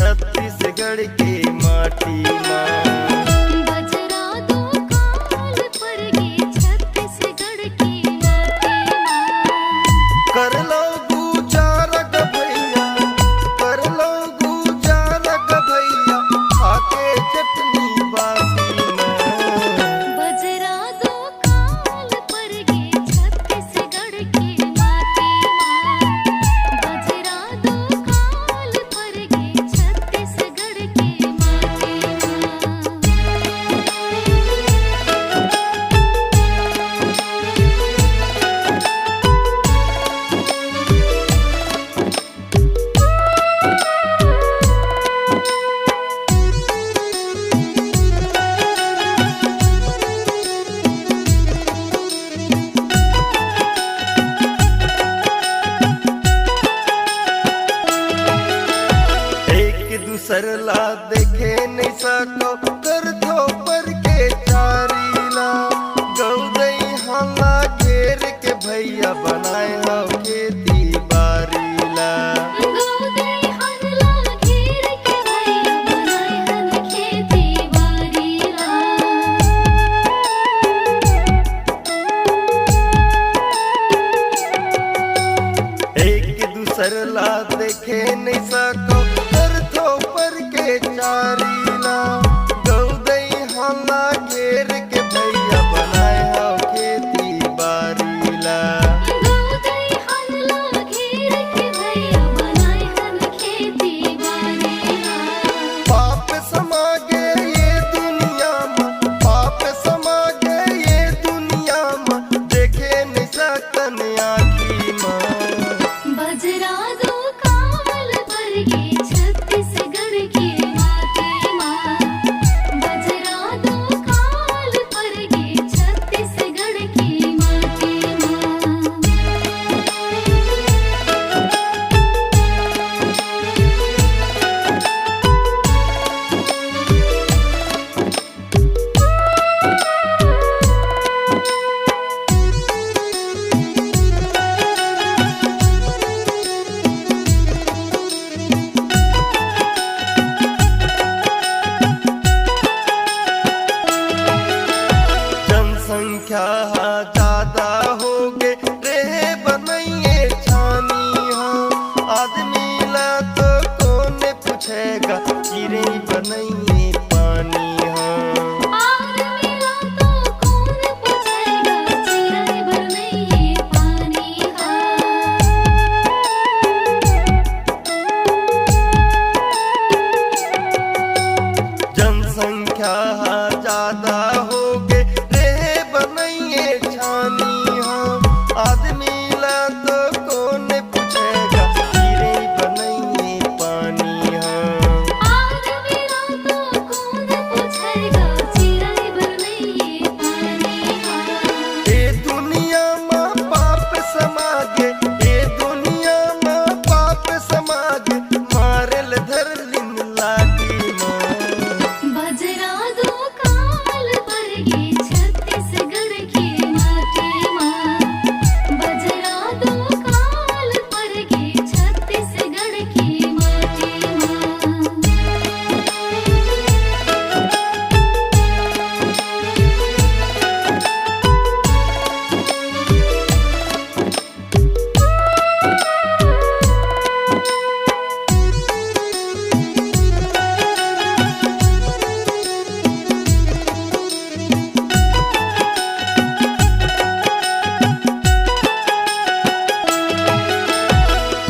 छत्तीसगढ़ के माटी माँ। बजरा दो काल पर गे छत्तीसगढ़ की माटी माँ। कर लो गुजारा ग भैया, कर लो गुजारा ग भैया, खाके चटनी बासी माँ। बजरा दो काल पर गे छत्तीसगढ़ की माटी माँ। बजरा दो काल पर गे छत्तीसगढ़ की माटी माँ। एक दूसर ला देखे नहीं सको, कर दो पर के चारीला। गौदई हाला घेर के भैया बनाए हो खेती बारीला। गौदई हनला घेर के भैया बनाए हन खेती बारीला। एक दूसर ला देखे नहीं सको, कर दो पर के चारीला। गौदई हाला घेर के भैया बनाए हो खेती बारीला। गौदई हनला घेर के भैया बनाए हन खेती बारीला। पाप समागे ये दुनिया में, पाप समागे ये दुनिया में, देखे नहीं सकन आँखी माँ। बजरा दो काल पर गे छत्तीसगढ़ की माटी माँ। बजरा दो काल पर गे छत्तीसगढ़ की माटी माँ। जनसंख्या ज्यादा हो गे रहे बनइए छानी हाँ। आदमी ला तो कौन पूछेगा, चिरे बनइए पानी हाँ। आदमी ला तो कौन पूछेगा, चिड़ै बनइए पानी हाँ। जनसंख्या ज्यादा हो गे रहे बनइए छानी हाँ। आदमी ला तो कौन पूछेगा, चिरे बनइए पानी हाँ। आदमी ला तो कौन पूछेगा, चिड़ै बनइए पानी हाँ। ए दुनिया में पाप समागे, ए दुनिया में पाप समागे, मारल धरलिन लाठी माँ। बजरा दो काल पर गे छत्तीसगढ़ की माटी माँ। बजरा दो काल पर गे छत्तीसगढ़ की माटी माँ।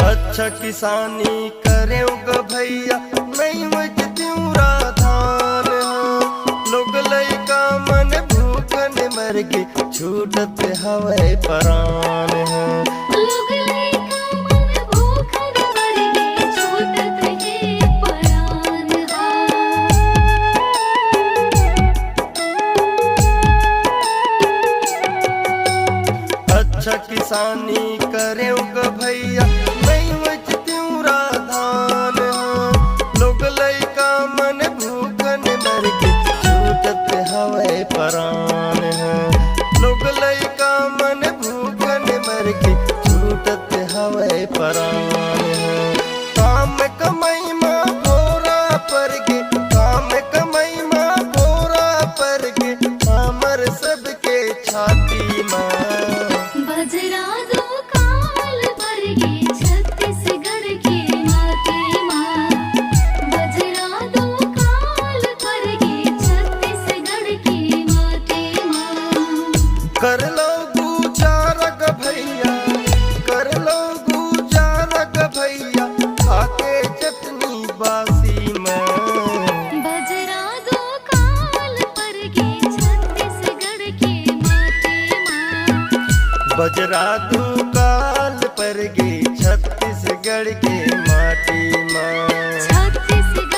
अच्छा किसानी करे ग भैया, नहीं मच त्यूरा धान हाँ। लोग लइका मन भूखन मर गे, छूटत हवे परान हाँ। लोग लइका मन भूखन मर गे, छूटत है परान हाँ। अच्छा किसानी करे ग भैया, नहीं मच त्यूरा धान हाँ। लोग लइका मन भूखन मर गे, छूटत हवे परान हाँ। लोग लइका मन भूखन मर गे, बजरा दुकाल पर गे छत्तीसगढ़ के माटी माँ। छत्तीसगढ़